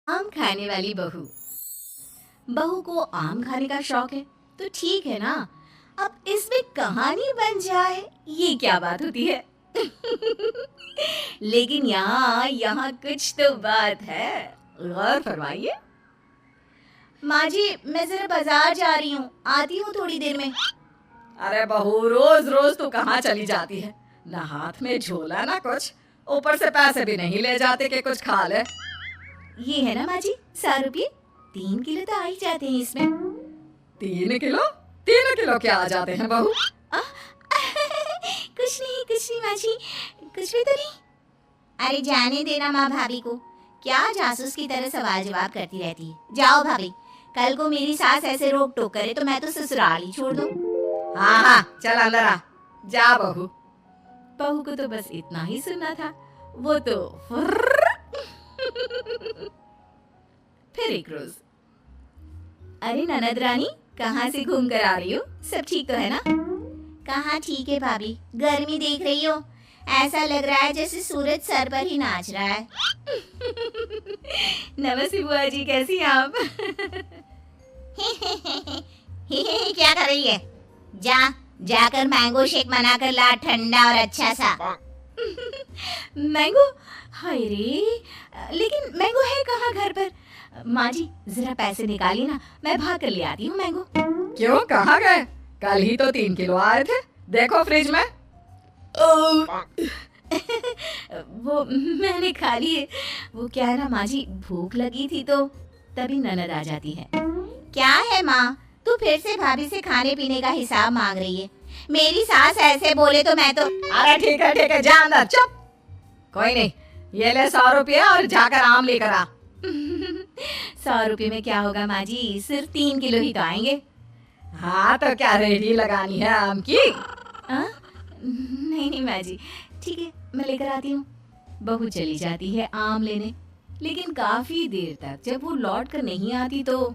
आम खाने वाली बहू। बहू को आम खाने का शौक है तो ठीक है ना। अब इसमें कहानी बन जाए ये क्या बात होती है। लेकिन यहाँ यहाँ कुछ तो बात है, गौर फरमाइए। माँ जी, मैं जरा बाजार जा रही हूँ, आती हूँ थोड़ी देर में। अरे बहू, रोज रोज तू कहाँ चली जाती है? ना हाथ में झोला ना कुछ, ऊपर से पैसे भी नहीं ले जाते कि कुछ खा ले। ये है ना माँ जी, 100 रुपये, 3 किलो तो आ ही जाते हैं इसमें। 3 किलो? 3 किलो क्या आ जाते हैं बहू? कुछ नहीं माँ जी, कुछ भी तो नहीं। अरे जाने देना माँ भाभी को, क्या जासूस की तरह सवाल जवाब करती रहती है। जाओ भाभी, कल को मेरी सास ऐसे रोक टोक करे तो मैं तो ससुराल ही छोड़ दूँ। हाँ हाँ, चल अंदर आ, जा बहू। बहू को तो बस इतना ही सुनना था, वो तो फिर एक रोज। अरे ननद रानी, कहाँ से घूम कर आ रही हो? सब ठीक तो है ना? कहाँ ठीक है भाभी, गर्मी देख रही हो, ऐसा लग रहा है जैसे सूरज सर पर ही नाच रहा है। नमस्ते बुआ जी, कैसी हैं आप? क्या कर रही है? जाकर मैंगो शेक बना कर ला, ठंडा और अच्छा सा। मैंगो? हाय रे, लेकिन मैंगो है कहाँ घर पर? माँ जी जरा पैसे निकालिए ना, मैं भाग कर ले आती हूँ मैंगो। क्यों, कहाँ गए? कल ही तो 3 किलो आए थे, देखो फ्रिज में। वो मैंने खा लिए। वो क्या है ना माँ जी, भूख लगी थी तो तभी ननद आ जाती है। क्या है माँ, तू फिर से भाभी से खाने पीने का हिसाब मांग रही है? मेरी सास ऐसे बोले तो मैं तो। अरे ठीक है, जा अंदर, चुप। कोई नहीं, ये ले 100 रुपये और जाकर आम लेकर आ। 100 रुपये में क्या होगा माँ जी, सिर्फ 3 किलो ही तो आएंगे। हाँ तो क्या रेडी लगानी है आम की? नहीं माँ जी, ठीक है, मैं लेकर आती हूँ। बहू चली जाती है आम लेने, लेकिन काफी देर तक जब वो लौट कर नहीं आती तो।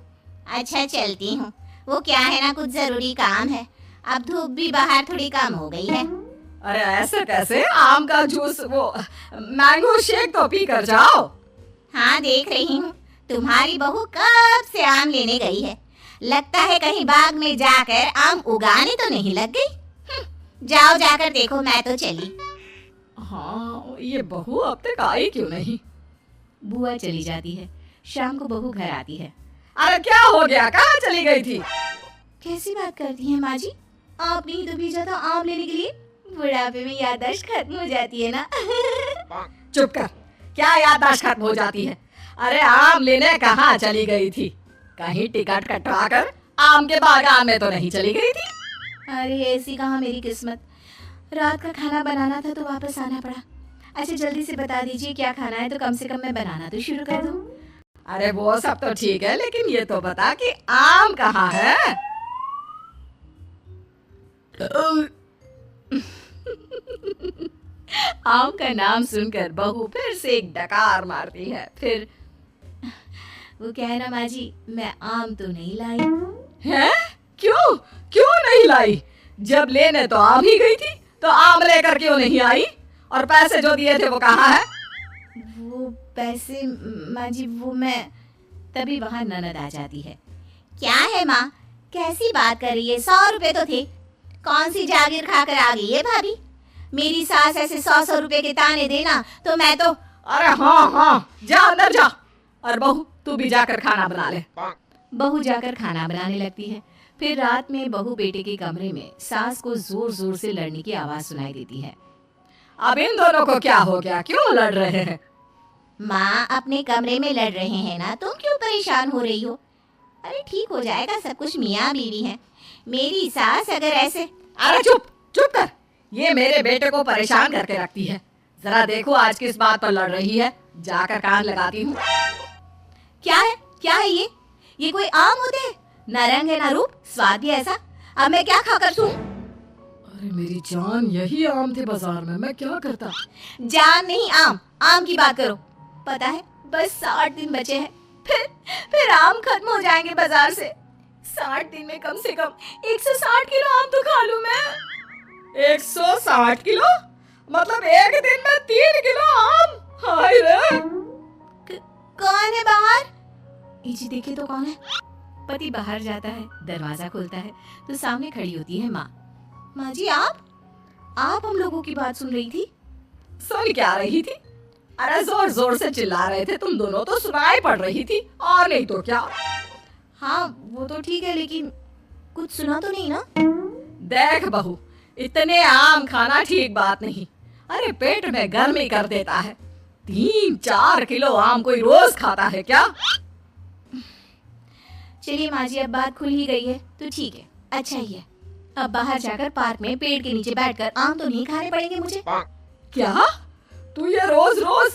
अच्छा चलती हूँ, वो क्या है ना, कुछ जरूरी काम है। अब धूप भी बाहर थोड़ी कम हो गई है। अरे ऐसे कैसे, आम का जूस, वो मैंगो शेक तो पी कर जाओ। हाँ देख रही हूँ, तुम्हारी बहू कब से आम लेने गई है। लगता है कहीं बाग में जाकर आम उगाने तो नहीं लग गई। जाओ जाकर देखो, मैं तो चली। हाँ, ये बहू अब तक आई क्यों नहीं? बुआ चली जाती है, शाम को बहू घर आती है। अरे क्या हो गया, कहाँ चली गई थी? कैसी बात करती हैं माँ जी, आपने ही तो भेजा था आम लेने के लिए। बुढ़ापे में याददाश्त खत्म हो जाती है ना। चुप कर, क्या याददाश्त खत्म हो जाती है? अरे आम लेने कहाँ चली गई थी? कहीं टिकट कटवा कर आम के बागान में तो नहीं चली गई थी? अरे ऐसी कहाँ मेरी किस्मत, रात का खाना बनाना था तो वापस आना पड़ा। अच्छा जल्दी से बता दीजिए क्या खाना है, तो कम से कम मैं बनाना तो शुरू कर दूँ। अरे वो सब तो ठीक है, लेकिन ये तो बता कि आम कहाँ है? आम का नाम सुनकर बहू फिर से एक डकार मारती है। फिर वो क्या है ना माँ जी, मैं आम तो नहीं लाई। हैं? क्यों नहीं लाई? जब लेने तो आम ही गई थी, तो आम लेकर क्यों नहीं आई? और पैसे जो दिए थे वो कहाँ है? वो पैसे माँ जी, वो मैं। तभी वहाँ ननद आ जाती है। क्या है माँ, कैसी बात कर रही है? 100 रुपए तो थे, कौन सी जागीर खाकर आ गई है भाभी? मेरी सास ऐसे 100 रुपए के ताने देना तो मैं तो। अरे हाँ, जा अंदर जा, और बहू तू भी जाकर खाना बना ले। बहू जाकर खाना बनाने लगती है। फिर रात में बहू बेटे के कमरे में सास को जोर जोर से लड़ने की आवाज सुनाई देती है। अब इन दोनों को क्या हो गया, क्यों लड़ रहे हैं? माँ अपने कमरे में लड़ रहे हैं ना, तुम क्यों परेशान हो रही हो? अरे ठीक हो जाएगा सब कुछ, मियाँ बीवी हैं। मेरी सास अगर ऐसे। अरे चुप कर, ये मेरे बेटे को परेशान करके रखती है। जरा देखो आज किस बात पर लड़ रही है, जाकर कान लगाती हूँ। क्या है ये कोई आम होते हैं? ना रंग है ना रूप, स्वाद भी ऐसा। अब मैं क्या खाकर सूं? अरे मेरी जान, यही आम थे बाजार में, मैं क्या करता? जान नहीं, आम की बात करो। पता है बस 60 दिन बचे हैं, फिर आम खत्म हो जाएंगे बाजार से। 60 दिन में कम से कम 160 किलो आम तो खा लूं मैं। 160 किलो? मतलब एक दिन में 3 किलो आम? हाय रे। कौन है बाहर? जी देखिए तो कौन है। पति बाहर जाता है, दरवाजा खुलता है तो सामने खड़ी होती है माँ। माँ जी आप हम लोगों की बात सुन रही थी। सुन क्या रही थी? अरे जोर जोर से चिल्ला रहे थे तुम दोनों, तो सुनाई पड़ रही थी, और नहीं तो क्या। हाँ वो तो ठीक है, लेकिन कुछ सुना तो नहीं ना? देख बहू, इतने आम खाना ठीक बात नहीं। अरे पेट में गर्मी कर देता है। 3-4 किलो आम कोई रोज खाता है क्या? चलिए माँ जी, अब बात खुल ही गई है तो ठीक है, अच्छा ही है। अब बाहर जाकर पार्क में पेड़ के नीचे बैठकर आम तो नहीं खाने पड़ेंगे मुझे। क्या तू ये रोज रोज?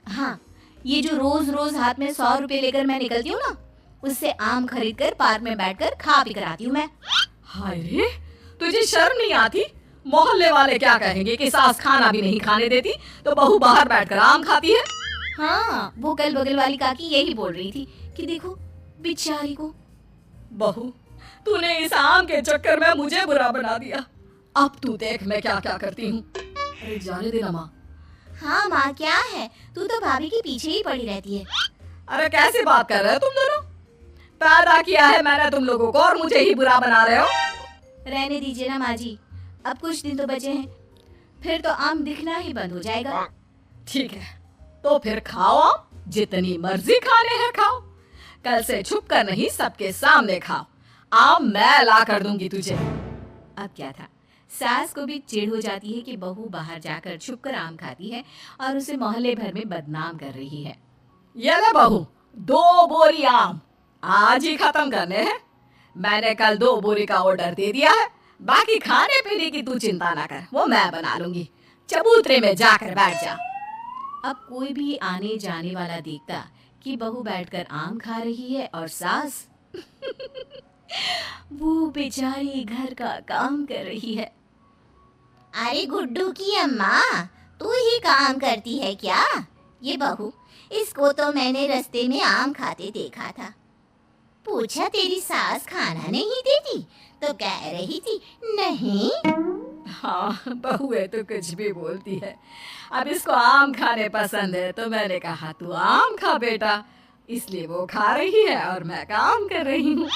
हाँ, ये जो रोज रोज हाथ में 100 रुपए लेकर मैं निकलती हूँ ना, उससे आम खरीद कर पार्क में बैठकर खा पी कर आती हूँ मैं। हाय रे, तुझे शर्म नहीं आती? मोहल्ले वाले क्या कहेंगे कि सास खाना भी नहीं खाने देती तो बहू बाहर बैठकर आम खाती है। हाँ, वो कल बगल वाली काकी यही बोल रही थी कि देखो बेचारी को। बहू, तूने इस आम के चक्कर में मुझे बुरा बना दिया। अब तू देख मैं क्या क्या करती हूँ। अरे जाने देना माँ। हाँ माँ, क्या है, तू तो भाभी के पीछे ही पड़ी रहती है। अरे कैसे बात कर रहे हो तुम दोनों? पैदा किया है मैंने तुम लोगों को और मुझे ही बुरा बना रहे हो। रहने दीजिए ना माँ जी, अब कुछ दिन तो बचे हैं, फिर तो आम दिखना ही बंद हो जाएगा। ठीक है, तो फिर खाओ आम, जितनी मर्जी खाने हैं खाओ। कल से छुप कर नहीं, सबके सामने खाओ। आम मैं ला कर दूंगी तुझे। अब क्या था, सास को भी चिढ़ हो जाती है कि बहू बाहर जाकर छुपकर आम खाती है और उसे मोहल्ले भर में बदनाम कर रही है। ये ले बहू, 2 बोरी आम आज ही खत्म करने हैं। मैंने कल 2 बोरी का ऑर्डर दे दिया है। बाकी खाने पीने की तू चिंता ना कर, वो मैं बना लूंगी। चबूतरे में जाकर बैठ जा। अब कोई भी आने जाने वाला देखता कि बहू बैठकर आम खा रही है और सास वो बेचारी घर का काम कर रही है। अरे गुड्डू की अम्मा, तू ही काम करती है क्या? ये बहू, इसको तो मैंने रास्ते में आम खाते देखा था। पूछा तेरी सास खाना नहीं देती तो कह रही थी नहीं। हाँ, बहू है तो कुछ भी बोलती है। अब इसको आम खाने पसंद है तो मैंने कहा तू आम खा बेटा, इसलिए वो खा रही है और मैं काम कर रही हूँ।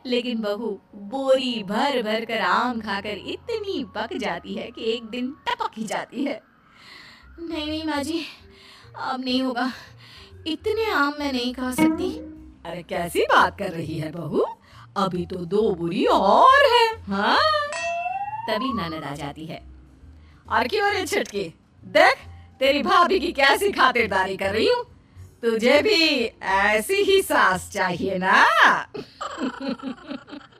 लेकिन बहू बोरी भर भर कर आम खाकर इतनी पक जाती है कि एक दिन टपक ही जाती है। नहीं नहीं माँ जी, अब नहीं होगा, इतने आम मैं नहीं खा सकती। अरे कैसी बात कर रही है बहू, अभी तो 2 बोरी और है। हाँ, तभी ननद आ जाती है। और क्यों रे छटकी, देख तेरी भाभी की कैसी खातिरदारी कर रही हूँ। तुझे भी ऐसी ही सास चाहिए ना?